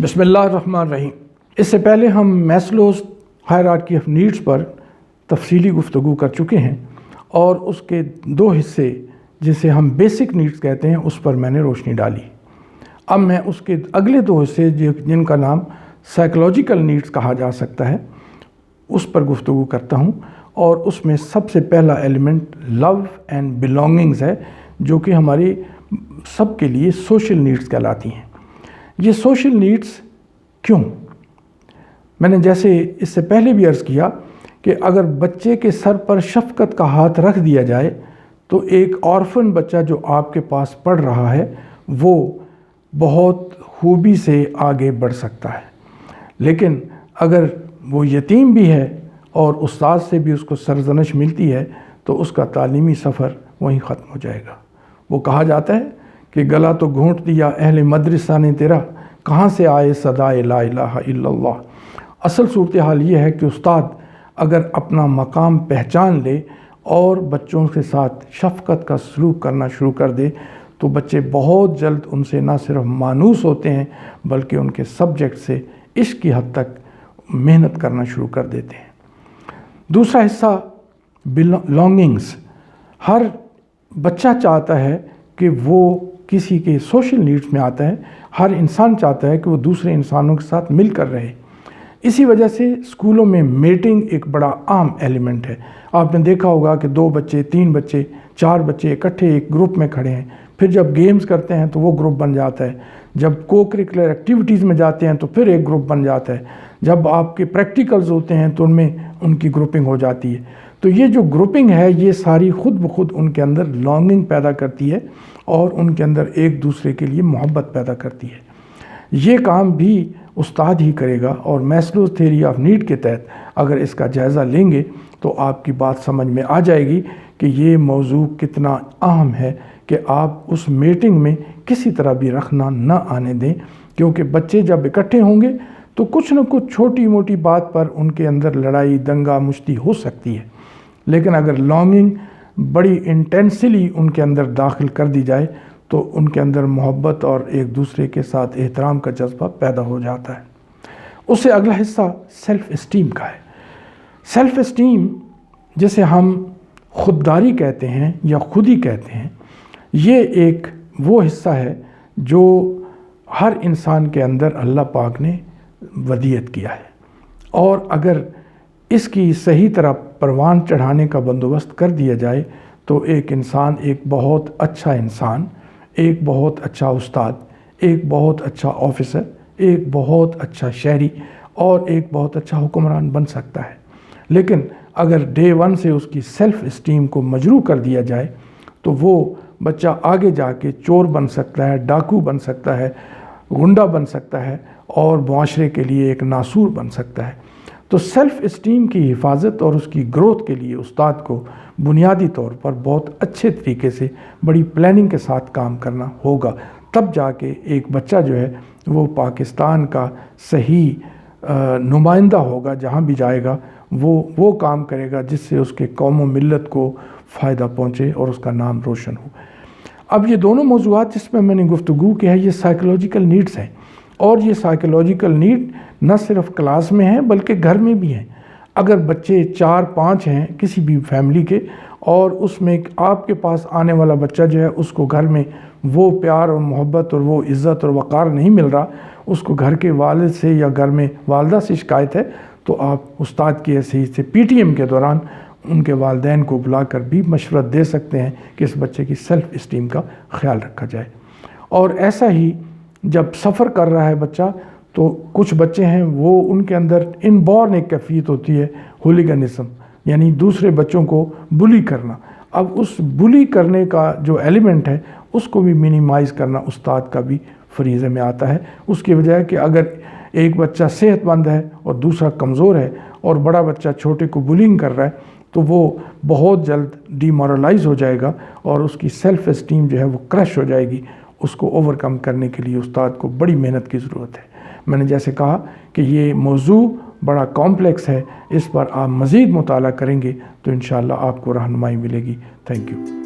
بسم اللہ الرحمن الرحیم۔ اس سے پہلے ہم میسلوز ہائرارکی آف نیڈس پر تفصیلی گفتگو کر چکے ہیں اور اس کے دو حصے جسے ہم بیسک نیڈس کہتے ہیں اس پر میں نے روشنی ڈالی۔ اب میں اس کے اگلے دو حصے جن کا نام سائیکولوجیکل نیڈس کہا جا سکتا ہے اس پر گفتگو کرتا ہوں، اور اس میں سب سے پہلا ایلیمنٹ لو اینڈ بلانگنگز ہے، جو کہ ہماری سب کے لیے سوشل نیڈس کہلاتی ہیں۔ یہ سوشل نیڈس کیوں؟ میں نے جیسے اس سے پہلے بھی عرض کیا کہ اگر بچے کے سر پر شفقت کا ہاتھ رکھ دیا جائے تو ایک آرفن بچہ جو آپ کے پاس پڑھ رہا ہے وہ بہت خوبی سے آگے بڑھ سکتا ہے، لیکن اگر وہ یتیم بھی ہے اور استاد سے بھی اس کو سرزنش ملتی ہے تو اس کا تعلیمی سفر وہیں ختم ہو جائے گا۔ وہ کہا جاتا ہے کہ گلا تو گھونٹ دیا اہل مدرسہ نے تیرا، کہاں سے آئے صدائے لا الہ الا اللہ۔ اصل صورتحال یہ ہے کہ استاد اگر اپنا مقام پہچان لے اور بچوں کے ساتھ شفقت کا سلوک کرنا شروع کر دے تو بچے بہت جلد ان سے نہ صرف مانوس ہوتے ہیں بلکہ ان کے سبجیکٹ سے عشق کی حد تک محنت کرنا شروع کر دیتے ہیں۔ دوسرا حصہ بلانگنگز۔ ہر بچہ چاہتا ہے کہ وہ کسی کے سوشل نیڈس میں آتا ہے، ہر انسان چاہتا ہے کہ وہ دوسرے انسانوں کے ساتھ مل کر رہے۔ اسی وجہ سے اسکولوں میں میٹنگ ایک بڑا عام ایلیمنٹ ہے۔ آپ نے دیکھا ہوگا کہ 2 بچے 3 بچے 4 بچے اکٹھے ایک گروپ میں کھڑے ہیں، پھر جب گیمز کرتے ہیں تو وہ گروپ بن جاتا ہے، جب کو کریکولر ایکٹیویٹیز میں جاتے ہیں تو پھر ایک گروپ بن جاتا ہے، جب آپ کے پریکٹیکلز ہوتے ہیں تو ان میں ان کی گروپنگ ہو جاتی ہے۔ تو یہ جو گروپنگ ہے یہ ساری خود بخود ان کے اندر لانگنگ پیدا کرتی ہے اور ان کے اندر ایک دوسرے کے لیے محبت پیدا کرتی ہے۔ یہ کام بھی استاد ہی کرے گا، اور میسلوز تھیوری آف نیڈ کے تحت اگر اس کا جائزہ لیں گے تو آپ کی بات سمجھ میں آ جائے گی کہ یہ موضوع کتنا اہم ہے کہ آپ اس میٹنگ میں کسی طرح بھی رخنہ نہ آنے دیں، کیونکہ بچے جب اکٹھے ہوں گے تو کچھ نہ کچھ چھوٹی موٹی بات پر ان کے اندر لڑائی دنگا مشتی ہو سکتی ہے، لیکن اگر لانگنگ بڑی انٹینسلی ان کے اندر داخل کر دی جائے تو ان کے اندر محبت اور ایک دوسرے کے ساتھ احترام کا جذبہ پیدا ہو جاتا ہے۔ اس سے اگلا حصہ سیلف اسٹیم کا ہے۔ سیلف اسٹیم جسے ہم خودداری کہتے ہیں یا خودی کہتے ہیں، یہ ایک وہ حصہ ہے جو ہر انسان کے اندر اللہ پاک نے ودیعت کیا ہے، اور اگر اس کی صحیح طرح پروان چڑھانے کا بندوبست کر دیا جائے تو ایک انسان ایک بہت اچھا انسان، ایک بہت اچھا استاد، ایک بہت اچھا آفیسر، ایک بہت اچھا شہری اور ایک بہت اچھا حکمران بن سکتا ہے۔ لیکن اگر ڈے 1 سے اس کی سیلف اسٹیم کو مجروح کر دیا جائے تو وہ بچہ آگے جا کے چور بن سکتا ہے، ڈاکو بن سکتا ہے، غنڈہ بن سکتا ہے اور معاشرے کے لیے ایک ناسور بن سکتا ہے۔ تو سیلف اسٹیم کی حفاظت اور اس کی گروتھ کے لیے استاد کو بنیادی طور پر بہت اچھے طریقے سے بڑی پلاننگ کے ساتھ کام کرنا ہوگا، تب جا کے ایک بچہ جو ہے وہ پاکستان کا صحیح نمائندہ ہوگا، جہاں بھی جائے گا وہ کام کرے گا جس سے اس کے قوم و ملت کو فائدہ پہنچے اور اس کا نام روشن ہو۔ اب یہ دونوں موضوعات جس میں نے گفتگو کی ہے یہ سائیکولوجیکل نیڈس ہیں، اور یہ سائیکولوجیکل نیڈ نہ صرف کلاس میں ہیں بلکہ گھر میں بھی ہیں۔ اگر بچے 4-5 ہیں کسی بھی فیملی کے اور اس میں آپ کے پاس آنے والا بچہ جو ہے اس کو گھر میں وہ پیار اور محبت اور وہ عزت اور وقار نہیں مل رہا، اس کو گھر کے والد سے یا گھر میں والدہ سے شکایت ہے، تو آپ استاد کی حیثیت سے پی ٹی ایم کے دوران ان کے والدین کو بلا کر بھی مشورت دے سکتے ہیں کہ اس بچے کی سیلف اسٹیم کا خیال رکھا جائے۔ اور ایسا ہی جب سفر کر رہا ہے بچہ تو کچھ بچے ہیں وہ ان کے اندر انبورن ایک کیفیت ہوتی ہے ہولیگنزم، یعنی دوسرے بچوں کو بلی کرنا۔ اب اس بلی کرنے کا جو ایلیمنٹ ہے اس کو بھی منیمائز کرنا استاد کا بھی فریضے میں آتا ہے، اس کی وجہ ہے کہ اگر ایک بچہ صحت مند ہے اور دوسرا کمزور ہے اور بڑا بچہ چھوٹے کو بلنگ کر رہا ہے تو وہ بہت جلد ڈی مورلائز ہو جائے گا اور اس کی سیلف اسٹیم جو ہے وہ کرش ہو جائے گی۔ اس کو اوور کم کرنے کے لیے استاد کو بڑی محنت کی ضرورت ہے۔ میں نے جیسے کہا کہ یہ موضوع بڑا کمپلیکس ہے، اس پر آپ مزید مطالعہ کریں گے تو انشاءاللہ آپ کو رہنمائی ملے گی۔ Thank you.